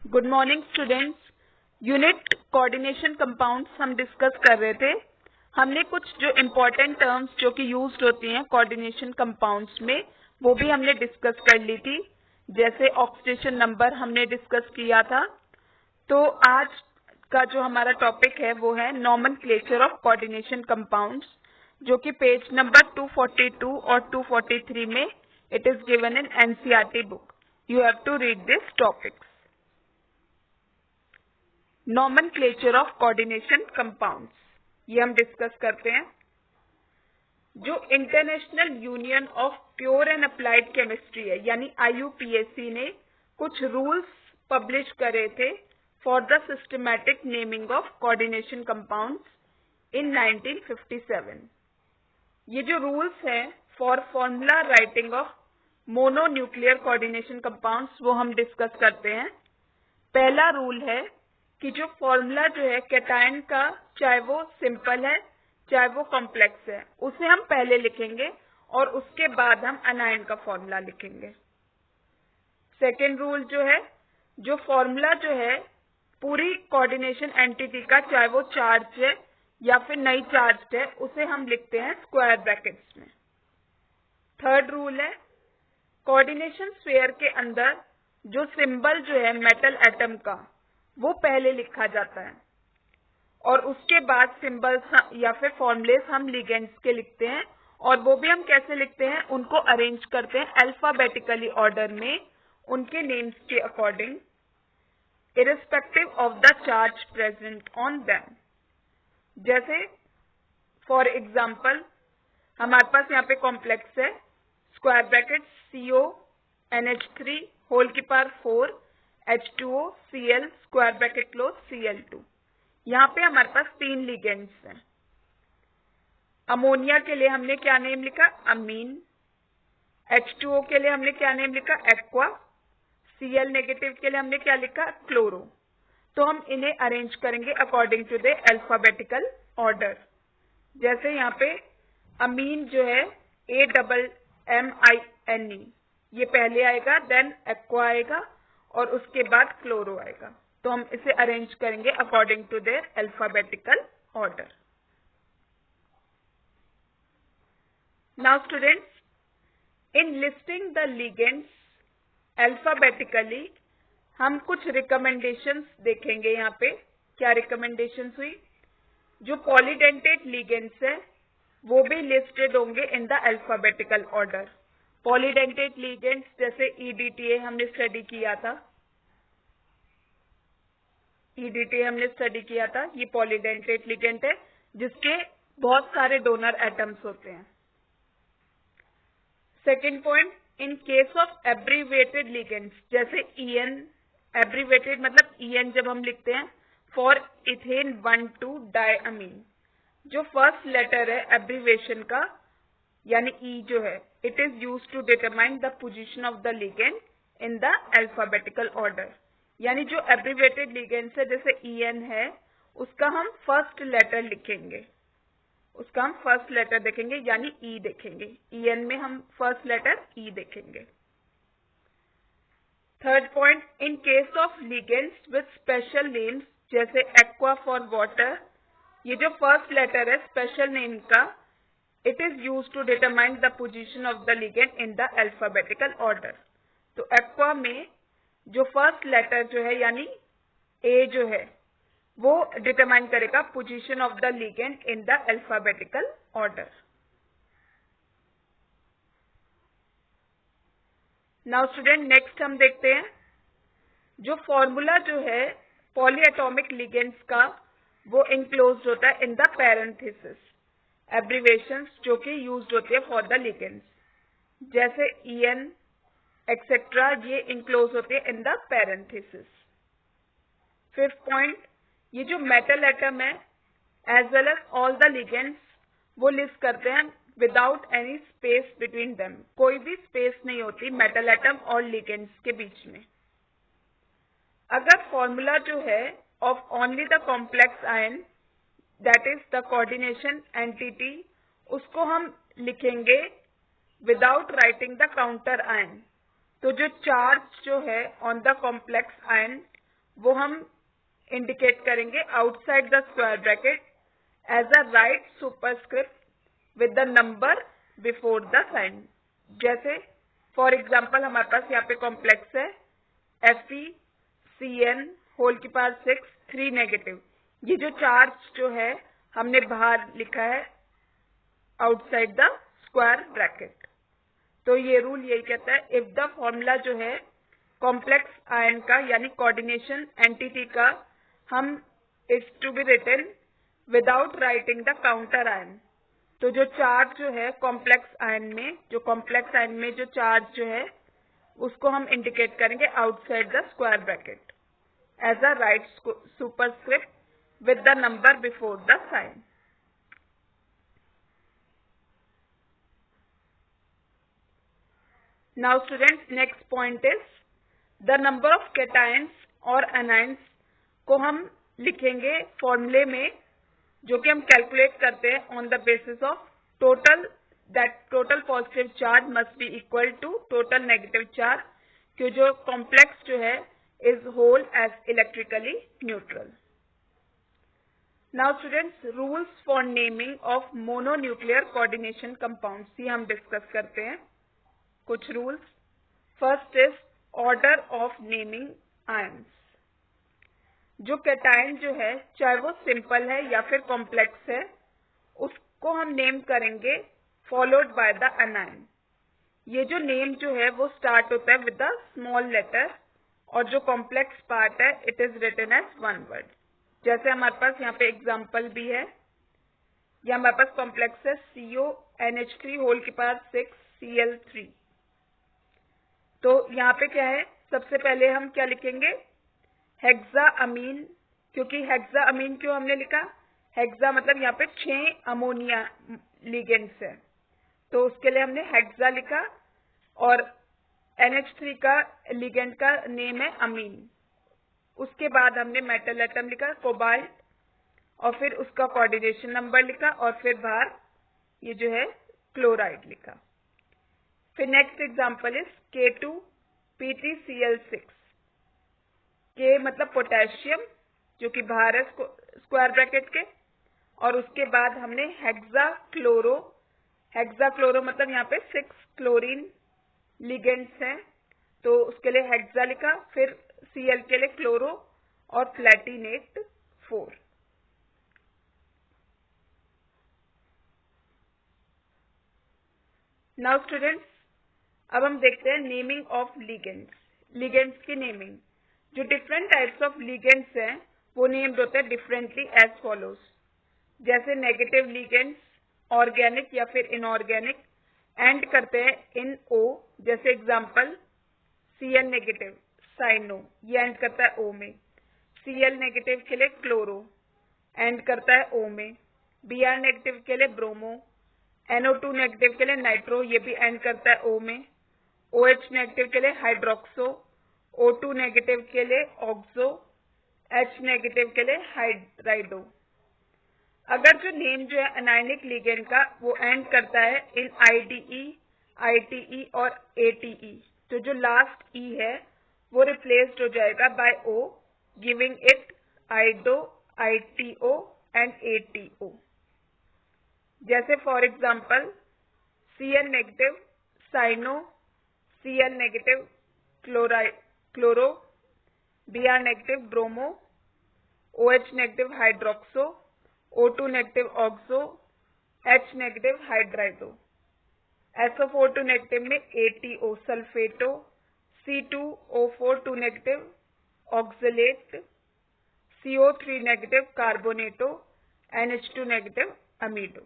Good morning students. Unit coordination compounds हम discuss कर रहे थे। हमने कुछ जो इम्पोर्टेंट टर्म्स जो कि यूज्ड होती हैं कोऑर्डिनेशन कंपाउंड्स में वो भी हमने डिस्कस कर ली थी। जैसे ऑक्सीडेशन नंबर हमने डिस्कस किया था। तो आज का जो हमारा टॉपिक है वो है नॉमेनक्लेचर ऑफ कोऑर्डिनेशन कंपाउंड्स, जो कि पेज नंबर 242 और 243 में it is given in NCERT book. You have to read this topics. Nomenclature of coordination compounds ये हम डिस्कस करते हैं। जो international union of pure and applied chemistry है यानी IUPAC ने कुछ रूल्स पब्लिश करे थे for the systematic naming of coordination compounds in 1957। ये जो रूल्स हैं for formula writing of mononuclear coordination compounds वो हम डिस्कस करते हैं। पहला रूल है कि जो फॉर्मूला जो है कैटायन का, चाहे वो सिंपल है चाहे वो कॉम्प्लेक्स है, उसे हम पहले लिखेंगे और उसके बाद हम अनायन का फॉर्मूला लिखेंगे। सेकेंड रूल जो है, जो फॉर्मूला जो है पूरी कोऑर्डिनेशन एंटिटी का, चाहे वो चार्ज है या फिर नहीं चार्ज है, उसे हम लिखते हैं स्क्वायर ब्रैकेट्स में। थर्ड रूल है, कोऑर्डिनेशन स्फीयर के अंदर जो सिंबल जो है मेटल एटम का वो पहले लिखा जाता है और उसके बाद सिंबल्स या फिर फॉर्मुलेस हम लिगेंड्स के लिखते हैं। और वो भी हम कैसे लिखते हैं, उनको अरेंज करते हैं अल्फाबेटिकली ऑर्डर में उनके नेम्स के according, irrespective of the charge present on them. जैसे फॉर एग्जाम्पल हमारे पास यहाँ पे कॉम्प्लेक्स है स्क्वायर ब्रैकेट CONH3 होल की power 4 H2O Cl square bracket close Cl2। यहाँ पे हमारे पास 3 लिगेंड्स हैं। अमोनिया के लिए हमने क्या नेम लिखा, अमीन। H2O के लिए हमने क्या नेम लिखा, एक्वा। Cl नेगेटिव के लिए हमने क्या लिखा, क्लोरो। तो हम इन्हें अरेंज करेंगे according to the alphabetical order. जैसे यहाँ पे अमीन जो है AMMINE, ये पहले आएगा, देन एक्वा आएगा और उसके बाद क्लोरो आएगा। तो हम इसे अरेंज करेंगे according to their alphabetical order. Now students, in listing the ligands alphabetically हम कुछ रिकमेंडेशंस देखेंगे। यहाँ पे क्या रिकमेंडेशंस हुई, जो पॉलीडेंटेट लिगेंड्स है वो भी लिस्टेड होंगे इन the alphabetical order. Polydentate ligands जैसे EDTA हमने स्टडी किया था, ये पॉलीडेंटेट लिगेंड है जिसके बहुत सारे डोनर एटम्स होते हैं। Second point, in case of abbreviated ligands जैसे EN, एब्रीवेटेड मतलब EN जब हम लिखते हैं फॉर इथेन 1,2 डायअमीन, जो फर्स्ट लेटर है एब्रीवेशन का यानी E जो है, it is used to determine the position of the ligand in the alphabetical order. यानी जो एब्रीवेटेड लिगेंड्स है जैसे EN है, उसका हम फर्स्ट लेटर लिखेंगे, उसका हम फर्स्ट लेटर देखेंगे यानी E देखेंगे। EN में हम फर्स्ट लेटर E देखेंगे। Third point, in case of ligands with special names जैसे एक्वा फॉर वाटर, ये जो फर्स्ट लेटर है स्पेशल नेम का, it is used to determine the position of the ligand in the alphabetical order. तो aqua में जो first letter जो है यानी A जो है वो डिटरमाइन करेगा position of the ligand in the alphabetical order. Now student, next हम देखते हैं जो फॉर्मूला जो है पॉलीएटॉमिक लिगेंड्स का वो इंक्लोज्ड होता है इन द पैरेंथेसिस, एब्रीवेशंस जो कि यूज्ड होती है फॉर द लिगेंड्स जैसे EN एक्सेट्रा, ये इंक्लोज होते हैं in the parenthesis. Fifth point, ये जो मेटल एटम है as well as all the ligands वो लिस्ट करते हैं without any space between them, कोई भी स्पेस नहीं होती मेटल एटम और लिगेंड्स के बीच में। अगर फॉर्मूला जो है of only the complex ion that is the coordination entity, उसको हम लिखेंगे without writing the counter ion. तो जो चार्ज जो है ऑन द कॉम्प्लेक्स आयन वो हम इंडिकेट करेंगे outside the square bracket as a right superscript with the number before the sign. जैसे फॉर एग्जाम्पल हमारे पास यहाँ पे कॉम्प्लेक्स है FeCN होल की पावर 6 3 नेगेटिव। ये जो चार्ज जो है हमने बाहर लिखा है आउटसाइड द स्क्वायर ब्रैकेट। तो ये रूल यही कहता है इफ द फॉर्मूला जो है कॉम्प्लेक्स आयन का यानी कोऑर्डिनेशन एंटिटी का हम is to be written without writing the counter ion. तो जो चार्ज जो है कॉम्प्लेक्स आयन में जो चार्ज जो है उसको हम इंडिकेट करेंगे outside the square bracket as a right superscript with the number before the sign. Now students, next point is the number of cations और एनायंस को हम लिखेंगे फॉर्मूले में, जो कि हम कैलकुलेट करते हैं on the basis of total positive charge must be equal to total negative charge, कि जो कॉम्प्लेक्स जो है is whole as electrically neutral. Now students, rules for naming of mononuclear coordination compounds ही हम डिस्कस करते हैं। कुछ rules. First is order of naming ions. जो कैटायन जो है चाहे वो सिंपल है या फिर कॉम्प्लेक्स है, उसको हम नेम करेंगे फॉलोड बाय द अनायन। ये जो नेम जो है वो स्टार्ट होता है विद द स्मॉल लेटर, और जो कॉम्प्लेक्स पार्ट है it is written as one word. जैसे हमारे पास यहाँ पे एग्जाम्पल भी है, ये हमारे पास कॉम्प्लेक्स है CONH3 होल की पावर 6 Cl3। तो यहाँ पे क्या है, सबसे पहले हम क्या लिखेंगे हेक्सा अमीन। क्योंकि हेक्सा अमीन क्यों हमने लिखा, हेक्सा मतलब यहाँ पे 6 अमोनिया लिगेंड्स है, तो उसके लिए हमने हेक्सा लिखा। और NH3 का लिगेंड का नेम है अमीन। उसके बाद हमने मेटल एटम लिखा कोबाल्ट, और फिर उसका कोऑर्डिनेशन नंबर लिखा, और फिर बाहर ये जो है क्लोराइड लिखा। फिर next example is K2PtCl6। K मतलब पोटेशियम, जो कि बाहर है स्क्वायर ब्रैकेट के, और उसके बाद हमने हेक्सा क्लोरो मतलब यहाँ पे 6 क्लोरीन लिगेंड्स हैं, तो उसके लिए हेक्सा लिखा। फिर Cl के लिए क्लोरो और प्लेटिनेट 4। नाउ स्टूडेंट्स, अब हम देखते हैं नेमिंग ऑफ लिगेंड्स की नेमिंग। जो डिफरेंट टाइप्स ऑफ लिगेंड्स हैं वो नेम्ड होते हैं डिफरेंटली एज फॉलोज। जैसे नेगेटिव लिगेंड्स ऑर्गेनिक या फिर इनऑर्गेनिक एंड करते हैं इन O। जैसे एग्जांपल Cn नेगेटिव साइनो, ये एंड करता है O में। Cl नेगेटिव के लिए क्लोरो एंड करता है O में। Br नेगेटिव के लिए ब्रोमो, NO2 नेगेटिव के लिए नाइट्रो, ये भी एंड करता है O में। OH नेगेटिव के लिए हाइड्रोक्सो, O2 नेगेटिव के लिए ऑक्सो, H नेगेटिव के लिए हाइड्राइडो। अगर जो नेम जो है अनायनिक लिगेंड का वो एंड करता है इन IDE और ATE, तो जो लास्ट E है वो रिप्लेस्ड हो जाएगा by O, giving it ido, ITO and ATO। जैसे for example Cn negative cyano, Cl negative chloro, Br negative bromo, OH negative hydroxo, O2 negative oxo, H negative hydrido. SO42 negative में ATO sulphato, C2O4 2 negative oxalate, CO3 negative carbonato, NH2 negative अमीडो।